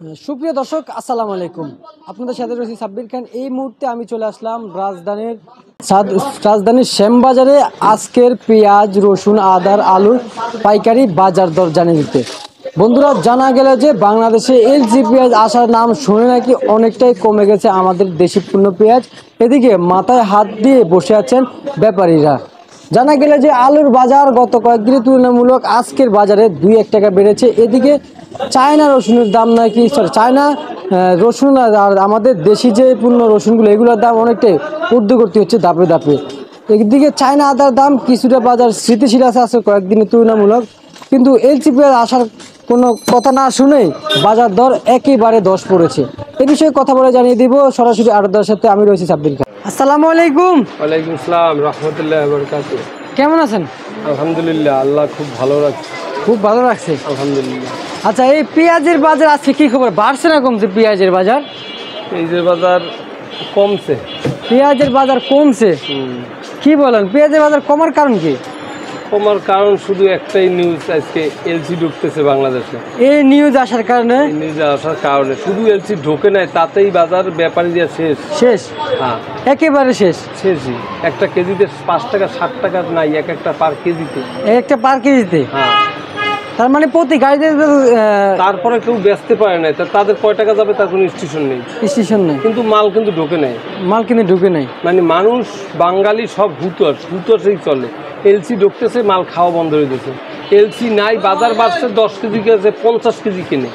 সুপ্রিয় দর্শক আসসালামু আলাইকুম, আপনাদের সাথে রয়েছে সাব্বির খান। এই মুহূর্তে আমি চলে আসলাম রাজধানীর শ্যামবাজারে আজকের পেঁয়াজ, রসুন, আদার, আলুর পাইকারি বাজার দর জানিয়ে দিতে। বন্ধুরা, জানা গেল যে বাংলাদেশে এলজি পেঁয়াজ আসার নাম শুনে নাকি অনেকটাই কমে গেছে আমাদের দেশি পণ্য পেঁয়াজ। এদিকে মাথায় হাত দিয়ে বসে আছেন ব্যাপারীরা। জানা গেল যে আলুর বাজার গত কয়েকদিনের তুলনামূলক আজকের বাজারে 2-1 টাকা বেড়েছে। এদিকে চায়না রসুনের দাম নাকি চায়না রসুন আর আমাদের দেশি যে পূর্ণ রসুনগুলো এগুলোর দাম অনেকটাই ঊর্ধ্বগতি হচ্ছে ধাপে ধাপে। একদিকে চায়না আদার দাম কিছুটা বাজার স্থিতিশীল আছে কয়েকদিনের তুলনামূলক, কিন্তু এলসি পেঁয়াজ আসার কোনো কথা না শুনেই বাজার দর একেবারে ধস পড়েছে। এ বিষয়ে কথা বলে জানিয়ে দিব সরাসরি আড়তদারের সাথে। আমি রয়েছি সাব্বির খান। আসসালামু আলাইকুম। ওয়ালাইকুম আসসালাম রাহমাতুল্লাহি ওয়া বারাকাতুহু। কেমন আছেন? আলহামদুলিল্লাহ, আল্লাহ খুব ভালো রাখছে। খুব ভালো রাখছে, আলহামদুলিল্লাহ। আচ্ছা, এই পেঁয়াজের বাজার আজকে কি খবর? বাড়ছে না কমছে পেঁয়াজের বাজার? এই যে বাজার কমছে। পেঁয়াজের বাজার কমছে? কি বলেন, পেঁয়াজের বাজার কমার কারণ কি? কমার কারণ শুধু একটাই নিউজ, আজকে এলসি ঢুকতেছে বাংলাদেশে। এই নিউজ আসার কারণে? এই নিউজ আসার কারণে শুধু এলসি ঢোকে নাই, তাতেই বাজার ব্যাপারীরা শেষ। শেষ? হ্যাঁ, একেবারে শেষ। শেষই। একটা কেজিতে 5 টাকা 60 টাকা নাই, একটা পার কেজিতে। একটা পার কেজিতে? হ্যাঁ। তার মানে প্রতি গাড়িতে তারপরে কেউ বেচতে পারে নাই, তাদের কয় টাকা যাবে তার কোনো স্টেশন নেই। স্টেশন নেই, কিন্তু মাল কিন্তু ঢোকে নাই। মাল কিন্তু ঢুকে নাই। মানে মানুষ বাঙালি সব হুতোয়াশেই চলে। এলসি ঢুকতেছে, মাল খাওয়া বন্ধ হয়ে গেছে। এলসি নাই, বাজার বাড়ছে, 10 কেজি কেছে 50 কেজি কিনে,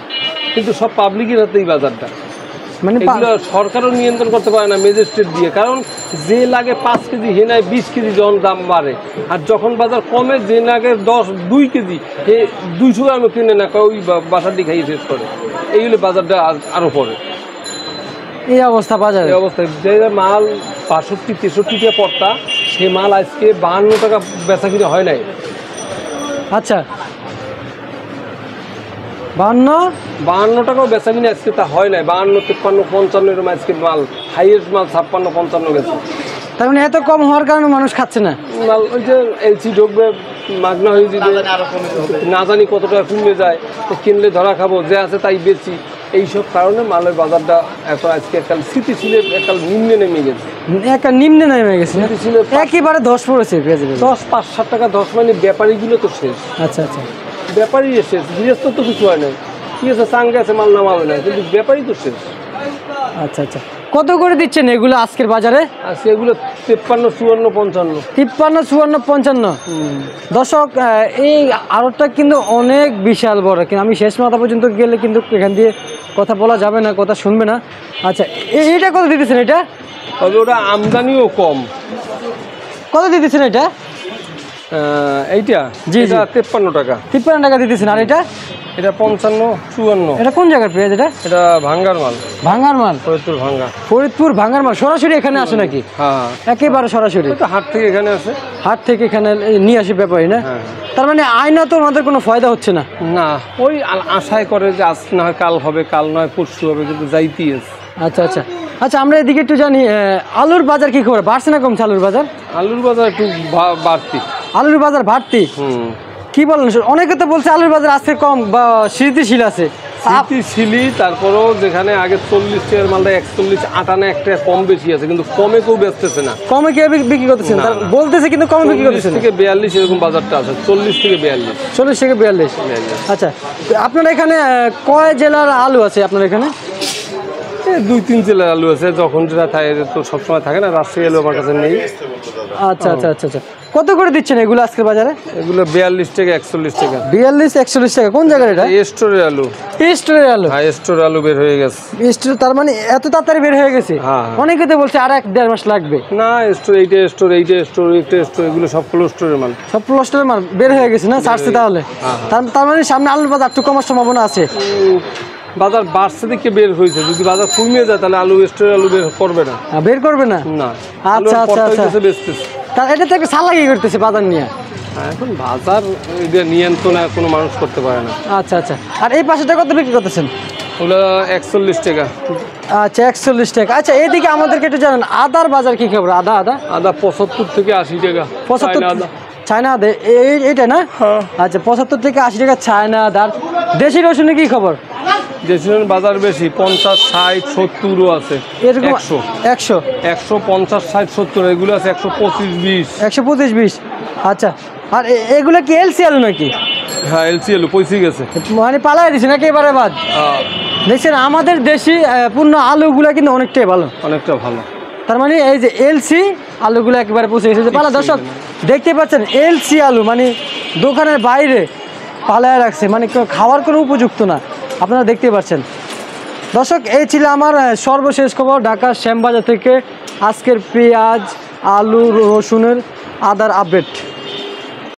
কিন্তু সব পাবলিকের হাতেই বাজারটা। মানে এগুলো সরকারও নিয়ন্ত্রণ করতে পারে না ম্যাজিস্ট্রেট দিয়ে, কারণ যে লাগে 5 কেজি হে নেয় 20 কেজি যখন দাম বাড়ে, আর যখন বাজার কমে যে লাগে 2 কেজি হে 200 গ্রামও কিনে না, ওই বাসার দিকে খাইয়ে শেষ করে। এইগুলো বাজারটা আরও পড়ে। এই অবস্থা বাজারে? এই অবস্থায় যে মাল 62-63 টাকা পড়তা, সে মাল আজকে 52 টাকা বেচা কিনা হয় নাই। আচ্ছা, 52 টাকাও বেচা কিনা আজকে তা হয় নাই। 52, 53, 55 এরকম আজকে মাল, হাইয়েস্ট মাল 56-55 গেছে। তার মানে এত কম হওয়ার কারণে মানুষ খাচ্ছে না মাল। ওই যে এলসি ঢুকবে, মাগনা হয়ে যাবে, না জানি কত টাকা কমে যায়, তো কিনলে ধরা খাবো, যে আছে তাই বেচি। এইসব কারণে মালের বাজারটা এখন আজকে একটা স্থিতিশীল নিম্নে নেমে গেছে। একটা নিম্নে নেমে গেছে, একেবারে ধস পড়েছে পেঁয়াজের। 5-7 টাকা 10, মানে ব্যাপারীগুলো তো শেষ। আচ্ছা আচ্ছা, ব্যাপারী শেষ, গৃহস্থ তো কিছু হয় নাই। কি আছে, চাঙ্গে আছে, মাল নামাবে না, কিন্তু ব্যাপারী তো শেষ। আচ্ছা আচ্ছা, কত করে দিচ্ছেন এগুলো আজকের বাজারে? আজকে এগুলো 53, 54, 55। 53, 54, 55। দর্শক, এই আড়তটা কিন্তু অনেক বিশাল বড়, কিন্তু আমি শেষ মাথা পর্যন্ত গেলে কিন্তু এখান দিয়ে কথা বলা যাবে না, কথা শুনবে না। আচ্ছা, এইটা কত দিতেছেন? এটা তবে ওটা আমদানিও কম। কত দিতেছেন এটা? এইটা জি, 53 টাকা। 53 টাকা দিতেছেন। আর এটা? এটা 55, 54। এটা কোন জায়গার পেঁয়াজ? এটা ভাঙ্গার মাল। ভাঙ্গার মাল? ফরিদপুর ভাঙ্গার মাল সরাসরি এখানে আসে নাকি? হ্যাঁ, একেবারে সরাসরি হাট থেকে এখানে আসে। হাট থেকে এখানে নিয়ে আসে ব্যাপারী না? তার মানে আইনত ওনাদের কোনো ফায়দা হচ্ছে না? না, ওই আশায় করে যে আজ না হয় কাল হবে, কাল নয় পরশু হবে, কিন্তু যাইতেই আছে। আচ্ছা আচ্ছা আচ্ছা, আমরা এদিকে একটু জানি, আলুর বাজার কি খবর? বাড়ছে না কমছে আলুর বাজার? আলুর বাজার একটু বাড়তি। আলুর বাজার বাড়তি? কি বলেন? অনেকে তো বলছে আলুর বাজার আজকে কম বা স্থিতিশীল আছে। স্থিতিশীলই, তারপরেও যেখানে আগে 40 টাকার মালটা 41, 58 একটা কম বেশি আছে, কিন্তু কমে কেউ বেচতেছে না। কমে কে বিক্রি করতেছেন? বলতেছে কিন্তু কমে বিক্রি করতেছে। 40 থেকে 42 এরকম বাজারটা আছে। 40 থেকে 42। 40 থেকে 42। আচ্ছা, আপনার এখানে কয় জেলার আলু আছে আপনার এখানে? 2-3 জেলার আলু আছে, যখন যেটা থাকে তো সবসময় থাকে না। রাজশাহী আলু আমার কাছে নেই। আচ্ছা আচ্ছা আচ্ছা আচ্ছা, কত করে দিচ্ছেন এগুলো আজকের বাজারে? এগুলো 42 টাকা, 41 টাকা। 42-41 টাকা। কোন জায়গার এটা? স্টোরের আলু। স্টোরের আলু? হ্যাঁ, স্টোরের আলু বের হয়ে গেছে। স্টোর? তার মানে এত তাড়াতাড়ি বের হয়ে গেছে? হ্যাঁ। অনেকে তো বলছে আর 1-1.5 মাস লাগবে। না, স্টোর, এইটা স্টোর, এইটা স্টোর, একটা স্টোর, এগুলো সব স্টোরের মাল। সব স্টোরের মাল বের হয়ে গেছে না? ছাড়ছে তাহলে? তার মানে সামনে আলুর বাজার একটু কমার সম্ভাবনা আছে? বাজার বাড়ছে দিকে বের হয়েছে। যদি বাজার কমে যায় তাহলে আলু স্টোরের আলু বের করবে না। বের করবে না? না। আচ্ছা আচ্ছা আচ্ছা, তার এটা তো একটা চালাকি করতেছে বাজার নিয়ে। এখন বাজার নিয়ন্ত্রণ কোনো মানুষ করতে পারে না। আচ্ছা আচ্ছা, আর এই পাশেটা কত বিক্রি করতেছেন? ওগুলো 41 টাকা। আচ্ছা, 41 টাকা। আচ্ছা, এইদিকে আমাদেরকে একটু জানেন আদার বাজার কি খবর? আদা 75 থেকে 80 টাকা। 75 চায়না আদা, এইটা না? আচ্ছা, 75 থেকে 80 টাকা চায়না আদার। দেশি রসুনের কি খবর? দেশি রসুন বাজার বেশি, 50, 60, 70ও আছে। এরকম 100, 100 150, 60, 70, এগুলো আছে 125, 20। 125, 20। আচ্ছা, আর এগুলো কি এলসি আলু নাকি? হ্যাঁ, এলসি আলু পয়সে গেছে। মানে পালাই দিছে নাকি এবারে বাদ? দেখছেন আমাদের দেশি পূর্ণ আলুগুলা কিন্তু অনেকটাই ভালো, অনেকটা ভালো। তার মানে এই যে এলসি আলুগুলো একেবারে পৌঁছে গেছে পালা। দর্শক দেখতে পাচ্ছেন এলসি আলু মানে দোকানের বাইরে পালায় রাখছে, মানে খাওয়ার কোনো উপযুক্ত না, আপনারা দেখতে পাচ্ছেন। দর্শক এই ছিল আমার সর্বশেষ খবর ঢাকা শ্যামবাজার থেকে আজকের পেঁয়াজ, আলু, রসুনের, আদার আপডেট।